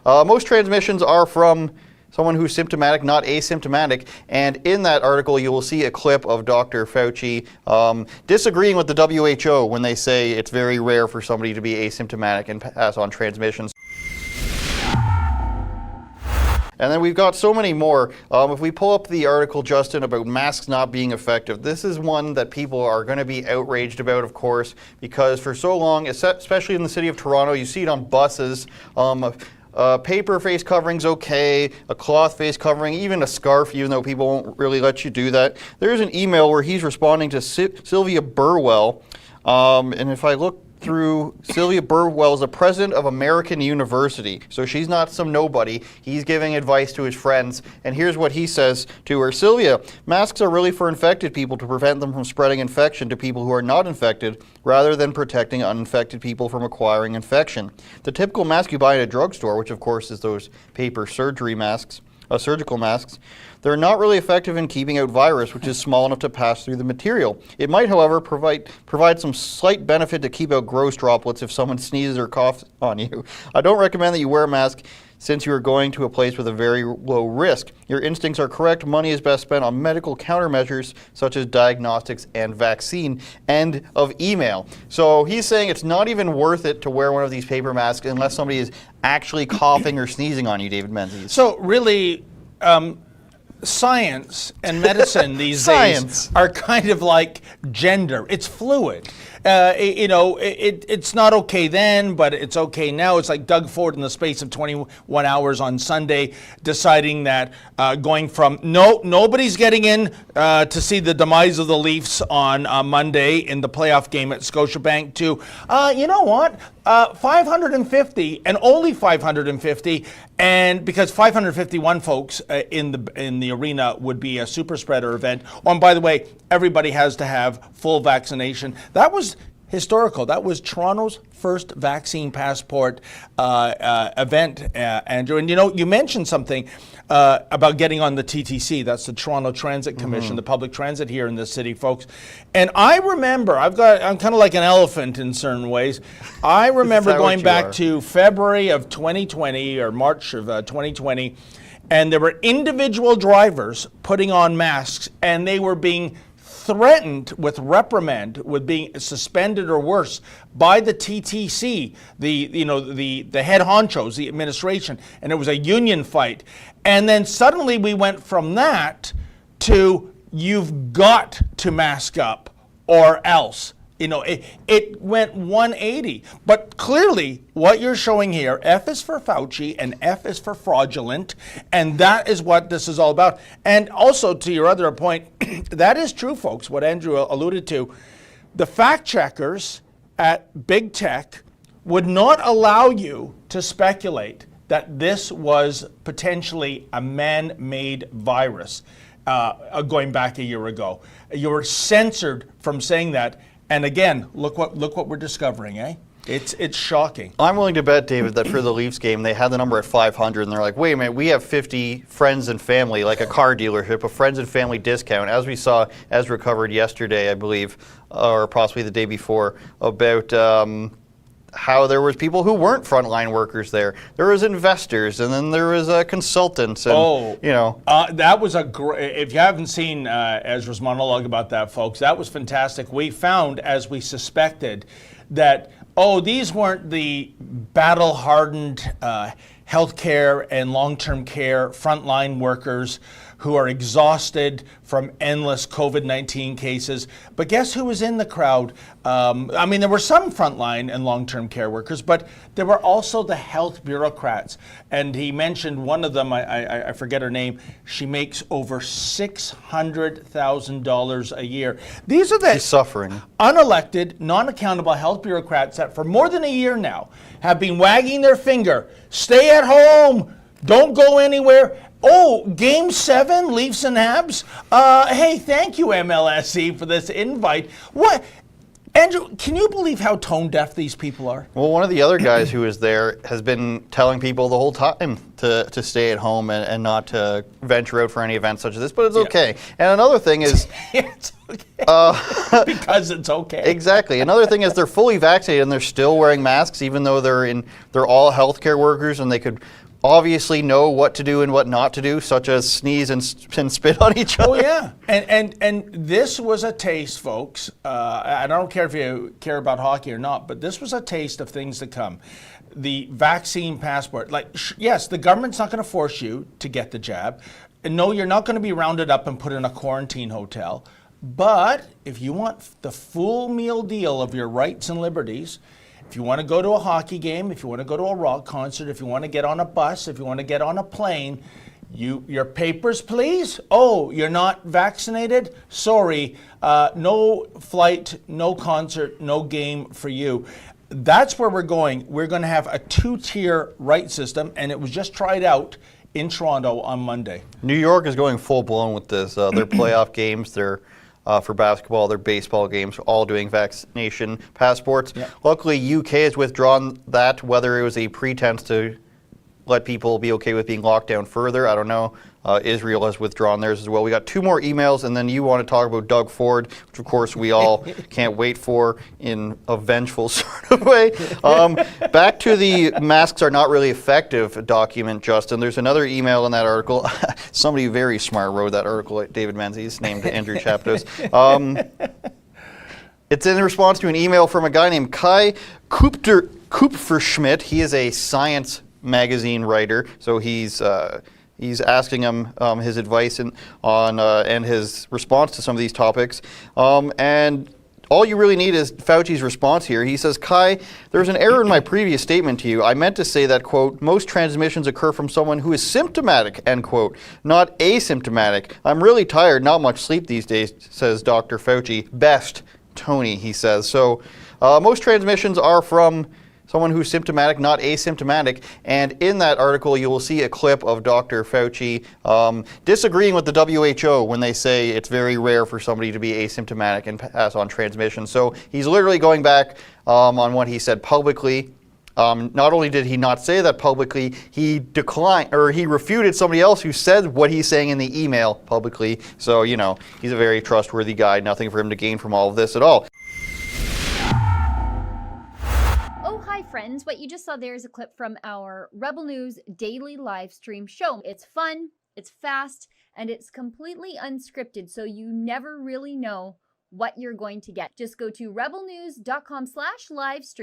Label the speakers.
Speaker 1: Most transmissions are from someone who's symptomatic, not asymptomatic. And in that article, you will see a clip of Dr. Fauci disagreeing with the WHO when they say it's very rare for somebody to be asymptomatic and pass on transmissions. And then we've got so many more. If we pull up the article, Justin, about masks not being effective, this is one that people are going to be outraged about, of course, because for so long, especially in the city of Toronto, you see it on buses. Paper face covering's okay, a cloth face covering, even a scarf, even though people won't really let you do that. There's an email where he's responding to Sylvia Burwell, and if I look through, Sylvia Burwell is the president of American University, so she's not some nobody. He's giving advice to his friends, and here's what he says to her. Sylvia, masks are really for infected people to prevent them from spreading infection to people who are not infected, rather than protecting uninfected people from acquiring infection. The typical mask you buy at a drugstore, which of course is those paper surgery masks, surgical masks, they're not really effective in keeping out virus, which is small enough to pass through the material. It might, however, provide some slight benefit to keep out gross droplets if someone sneezes or coughs on you. I don't recommend that you wear a mask since you are going to a place with a very low risk. Your instincts are correct. Money is best spent on medical countermeasures such as diagnostics and vaccine. End of email. So he's saying it's not even worth it to wear one of these paper masks unless somebody is actually coughing or sneezing on you, David Menzies.
Speaker 2: So really, science and medicine these days are kind of like gender. It's fluid. It's not okay then, but it's okay now. It's like Doug Ford in the space of 21 hours on Sunday deciding that going from nobody's getting in to see the demise of the Leafs on Monday in the playoff game at Scotiabank to, you know what, 550 and only 550, and because 551 folks in the arena would be a super spreader event. Oh, and by the way, everybody has to have full vaccination. That was historical. That was Toronto's first vaccine passport event, Andrew. And you mentioned something about getting on the TTC. That's the Toronto Transit Commission, the public transit here in this city, folks. And I remember, I'm kind of like an elephant in certain ways. I remember going back to February of 2020 or March of 2020, and there were individual drivers putting on masks, and they were being threatened with reprimand, with being suspended or worse by the TTC, the head honchos, the administration, and it was a union fight. And then suddenly we went from that to you've got to mask up or else. It went 180. But clearly, what you're showing here, F is for Fauci and F is for fraudulent, and that is what this is all about. And also, to your other point, that is true, folks, what Andrew alluded to. The fact checkers at Big Tech would not allow you to speculate that this was potentially a man-made virus going back a year ago. You were censored from saying that. And again, look what we're discovering, eh? It's shocking.
Speaker 1: I'm willing to bet, David, that for the Leafs game, they had the number at 500, and they're like, wait a minute, we have 50 friends and family, like a car dealership, a friends and family discount, as we saw, as recovered yesterday, I believe, or possibly the day before, about how there was people who weren't frontline workers there. There was investors, and then there was consultants, and
Speaker 2: that was a great. If you haven't seen Ezra's monologue about that, folks, that was fantastic. We found, as we suspected, that these weren't the battle-hardened healthcare and long-term care frontline workers who are exhausted from endless COVID-19 cases. But guess who was in the crowd? There were some frontline and long-term care workers, but there were also the health bureaucrats. And he mentioned one of them, I forget her name, she makes over $600,000 a year. These are the
Speaker 1: suffering,
Speaker 2: unelected, non-accountable health bureaucrats that for more than a year now have been wagging their finger, stay at home, don't go anywhere. Game 7, Leafs and Habs. Hey, thank you, MLSE, for this invite. What? Andrew, can you believe how tone deaf these people are?
Speaker 1: Well, one of the other guys who was there has been telling people the whole time to stay at home and not to venture out for any events such as this, but it's okay. And another thing is...
Speaker 2: it's okay. Because it's okay.
Speaker 1: Exactly. Another thing is they're fully vaccinated and they're still wearing masks, even though they're all healthcare workers and they could obviously know what to do and what not to do, such as sneeze and spit on each other.
Speaker 2: Oh yeah, and this was a taste, folks. I don't care if you care about hockey or not, but this was a taste of things to come. The vaccine passport, like yes, the government's not going to force you to get the jab. And no, you're not going to be rounded up and put in a quarantine hotel. But if you want the full meal deal of your rights and liberties, if you want to go to a hockey game, if you want to go to a rock concert, if you want to get on a bus, if you want to get on a plane, your papers, please. Oh, you're not vaccinated? Sorry, no flight, no concert, no game for you. That's where we're going. We're going to have a two-tier right system, and it was just tried out in Toronto on Monday.
Speaker 1: New York is going full blown with this. Their playoff games, their for basketball, their baseball games, all doing vaccination passports.
Speaker 2: Yep.
Speaker 1: Luckily, UK has withdrawn that, whether it was a pretense to let people be okay with being locked down further. I don't know. Israel has withdrawn theirs as well. We got 2 more emails, and then you want to talk about Doug Ford, which of course we all can't wait for in a vengeful sort of way. Back to the masks are not really effective document, Justin. There's another email in that article. Somebody very smart wrote that article at David Menzies, named Andrew Chapdos. It's in response to an email from a guy named Kai Kupferschmidt. He is a science magazine writer, so he's asking him his advice and his response to some of these topics. And all you really need is Fauci's response here. He says, Kai, there's an error in my previous statement to you. I meant to say that, quote, most transmissions occur from someone who is symptomatic, end quote, not asymptomatic. I'm really tired, not much sleep these days, says Dr. Fauci. Best, Tony, he says. So most transmissions are from someone who's symptomatic, not asymptomatic. And in that article, you will see a clip of Dr. Fauci disagreeing with the WHO when they say it's very rare for somebody to be asymptomatic and pass on transmission. So he's literally going back on what he said publicly. Not only did he not say that publicly, he declined, or he refuted somebody else who said what he's saying in the email publicly. So, you know, he's a very trustworthy guy. Nothing for him to gain from all of this at all.
Speaker 3: Hi friends, what you just saw there is a clip from our Rebel News daily live stream show. It's fun, it's fast, and it's completely unscripted, so you never really know what you're going to get. Just go to rebelnews.com/livestream.